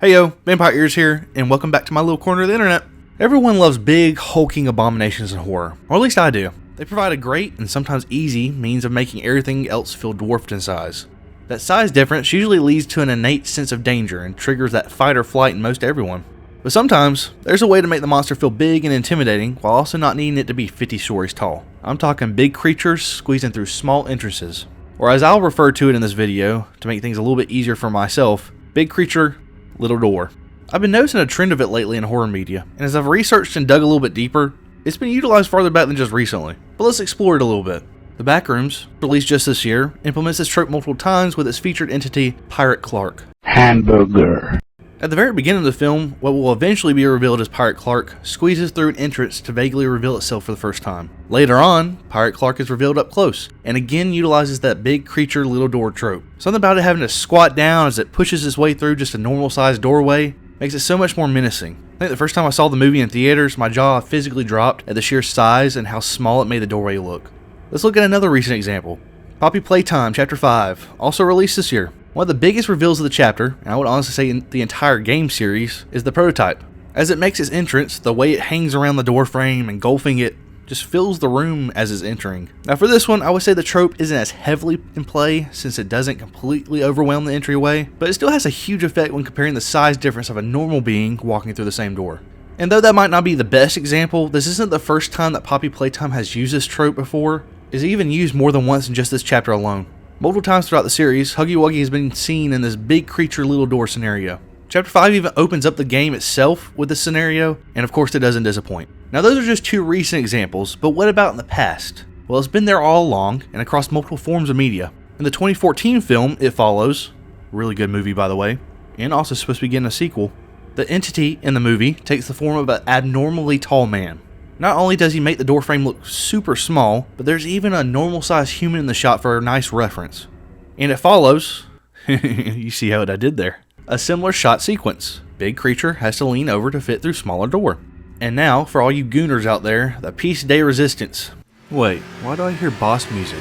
Heyo, vampirEars here, and welcome back to my little corner of the internet. Everyone loves big, hulking abominations in horror, or at least I do. They provide a great, and sometimes easy, means of making everything else feel dwarfed in size. That size difference usually leads to an innate sense of danger and triggers that fight or flight in most everyone. But sometimes, there's a way to make the monster feel big and intimidating while also not needing it to be 50 stories tall. I'm talking big creatures squeezing through small entrances, or as I'll refer to it in this video, to make things a little bit easier for myself, big creature, little door. I've been noticing a trend of it lately in horror media, and as I've researched and dug a little bit deeper, it's been utilized farther back than just recently. But let's explore it a little bit. The Backrooms, released just this year, implements this trope multiple times with its featured entity, Pirate Clark. Hamburger. At the very beginning of the film, what will eventually be revealed as Pirate Clark squeezes through an entrance to vaguely reveal itself for the first time. Later on, Pirate Clark is revealed up close, and again utilizes that big creature little door trope. Something about it having to squat down as it pushes its way through just a normal sized doorway makes it so much more menacing. I think the first time I saw the movie in theaters, my jaw physically dropped at the sheer size and how small it made the doorway look. Let's look at another recent example. Playtime Chapter 5, also released this year. One of the biggest reveals of the chapter, and I would honestly say in the entire game series, is the prototype. As it makes its entrance, the way it hangs around the door frame, engulfing it, just fills the room as it's entering. Now for this one, I would say the trope isn't as heavily in play since it doesn't completely overwhelm the entryway, but it still has a huge effect when comparing the size difference of a normal being walking through the same door. And though that might not be the best example, this isn't the first time that Playtime has used this trope before. It's even used more than once in just this chapter alone. Multiple times throughout the series, Huggy Wuggy has been seen in this big creature little door scenario. Chapter 5 even opens up the game itself with this scenario, and of course it doesn't disappoint. Now those are just two recent examples, but what about in the past? Well, it's been there all along, and across multiple forms of media. In the 2014 film, It Follows, really good movie by the way, and also supposed to be getting a sequel, the entity in the movie takes the form of an abnormally tall man. Not only does he make the doorframe look super small, but there's even a normal sized human in the shot for a nice reference. And It Follows, you see how I did there, a similar shot sequence. Big creature has to lean over to fit through smaller door. And now, for all you gooners out there, the piece de resistance. Wait, why do I hear boss music?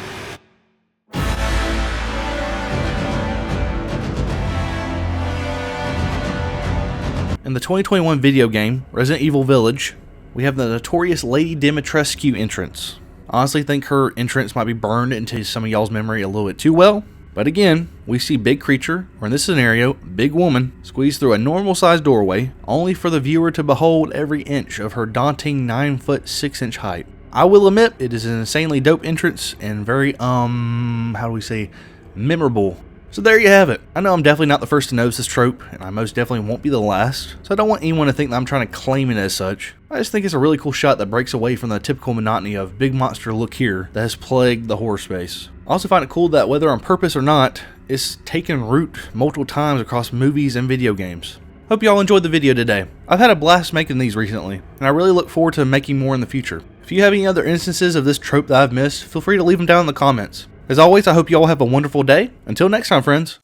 In the 2021 video game, Resident Evil Village, we have the notorious Lady Dimitrescu entrance. I honestly think her entrance might be burned into some of y'all's memory a little bit too well. But again, we see big creature, or in this scenario, big woman, squeeze through a normal sized doorway, only for the viewer to behold every inch of her daunting 9-foot 6-inch height. I will admit, it is an insanely dope entrance and very, memorable. So there you have it. I know I'm definitely not the first to notice this trope, and I most definitely won't be the last, so I don't want anyone to think that I'm trying to claim it as such. I just think it's a really cool shot that breaks away from the typical monotony of big monster look here that has plagued the horror space. I also find it cool that whether on purpose or not, it's taken root multiple times across movies and video games. Hope y'all enjoyed the video today. I've had a blast making these recently, and I really look forward to making more in the future. If you have any other instances of this trope that I've missed, feel free to leave them down in the comments. As always, I hope you all have a wonderful day. Until next time, friends.